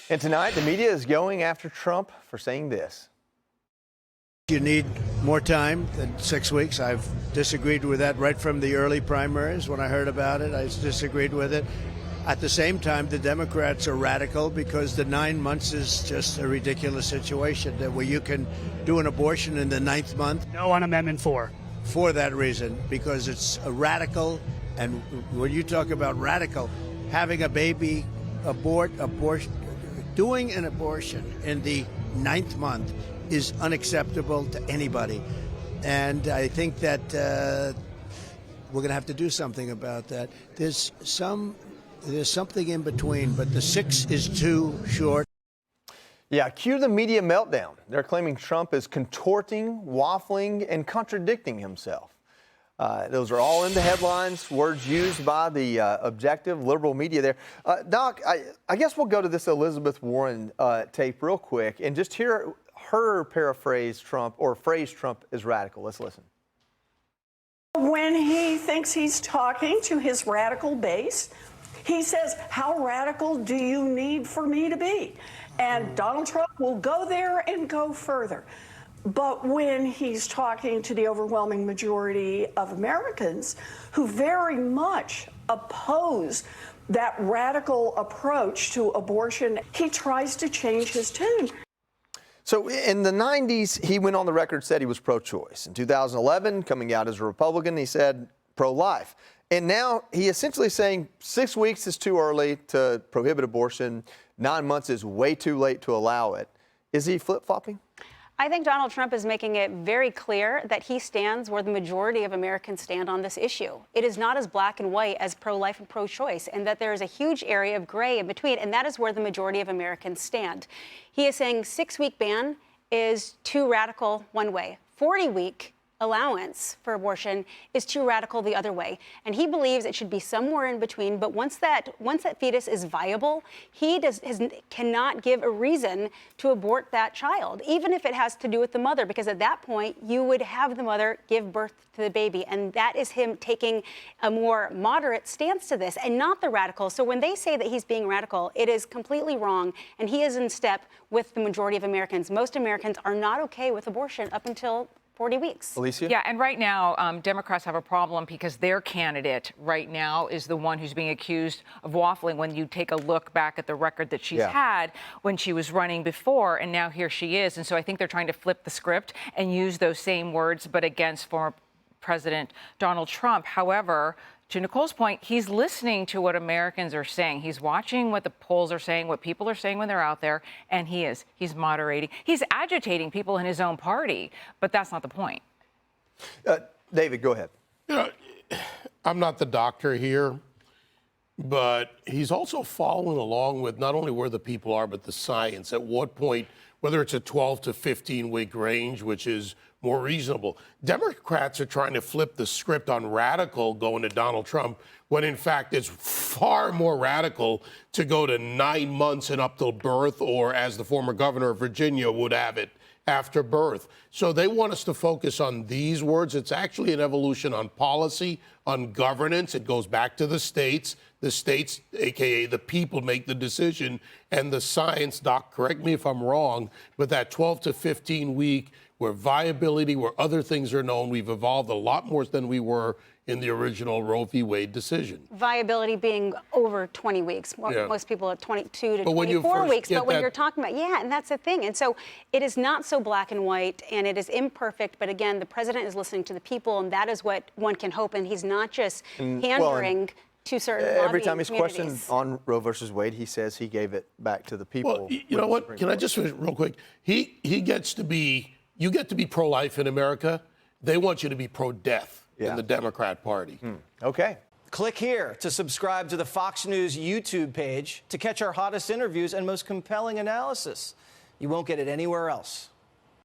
And tonight, the media is going after Trump for saying this. You need more time than 6 weeks. I've disagreed with that right from the early primaries. When I heard about it, I disagreed with it. At the same time, the Democrats are radical because the 9 months is just a ridiculous situation where you can do an abortion in the 9th month. No on Amendment 4. For that reason, because it's a radical. And when you talk about radical, having a baby, abortion, doing an abortion in the 9th month is unacceptable to anybody. And I think that we're going to have to do something about that. There's something in between, but the 6 is too short. Yeah, cue the media meltdown. They're claiming Trump is contorting, waffling, and contradicting himself. Those are all in the headlines, words used by the objective liberal media there. Doc, I guess we'll go to this Elizabeth Warren tape real quick and just hear her paraphrase Trump or phrase Trump as radical. Let's listen. When he thinks he's talking to his radical base, he says, how radical do you need for me to be? And Donald Trump will go there and go further. But when he's talking to the overwhelming majority of Americans who very much oppose that radical approach to abortion, he tries to change his tune. So in the 90s, he went on the record, said he was pro-choice. In 2011, coming out as a Republican, he said pro-life. And now he essentially saying 6 weeks is too early to prohibit abortion. 9 months is way too late to allow it. Is he flip-flopping? I think Donald Trump is making it very clear that he stands where the majority of Americans stand on this issue. It is not as black and white as pro-life and pro-choice, and that there is a huge area of gray in between, and that is where the majority of Americans stand. He is saying 6-week ban is too radical one way. 40-week allowance for abortion is too radical the other way. And he believes it should be somewhere in between. But once that fetus is viable, he cannot give a reason to abort that child, even if it has to do with the mother, because at that point, you would have the mother give birth to the baby. And that is him taking a more moderate stance to this and not the radical. So when they say that he's being radical, it is completely wrong. And he is in step with the majority of Americans. Most Americans are not okay with abortion up until 40 weeks. Alicia? Yeah, and right now, Democrats have a problem because their candidate right now is the one who's being accused of waffling when you take a look back at the record that she's had when she was running before, and now here she is. And so I think they're trying to flip the script and use those same words, but against former President Donald Trump. However, to Nicole's point, he's listening to what Americans are saying. He's watching what the polls are saying, what people are saying when they're out there, and he's moderating. He's agitating people in his own party, but that's not the point. David, go ahead. You know, I'm not the doctor here, but he's also following along with not only where the people are, but the science. At what point, whether it's a 12 to 15-week range, which is more reasonable. Democrats are trying to flip the script on radical going to Donald Trump, when in fact it's far more radical to go to 9 months and up till birth, or as the former governor of Virginia would have it, after birth. So they want us to focus on these words. It's actually an evolution on policy, on governance. It goes back to the states. The states, a.k.a. the people, make the decision. And the science, Doc, correct me if I'm wrong, but that 12 to 15 week where viability, where other things are known, we've evolved a lot more than we were in the original Roe v. Wade decision. Viability being over 20 weeks. Most people are 22 to 24 weeks. But when you're talking about, and that's the thing. And so it is not so black and white, and it is imperfect. But again, the president is listening to the people, and that is what one can hope. And he's not just pandering to certain every time he's communities. questioned on Roe versus Wade, he says he gave it back to the people. Well, you know what? Can I just finish real quick? He gets to be, you get to be pro-life in America. They want you to be pro-death in the Democrat Party. Okay. Click here to subscribe to the Fox News YouTube page to catch our hottest interviews and most compelling analysis. You won't get it anywhere else.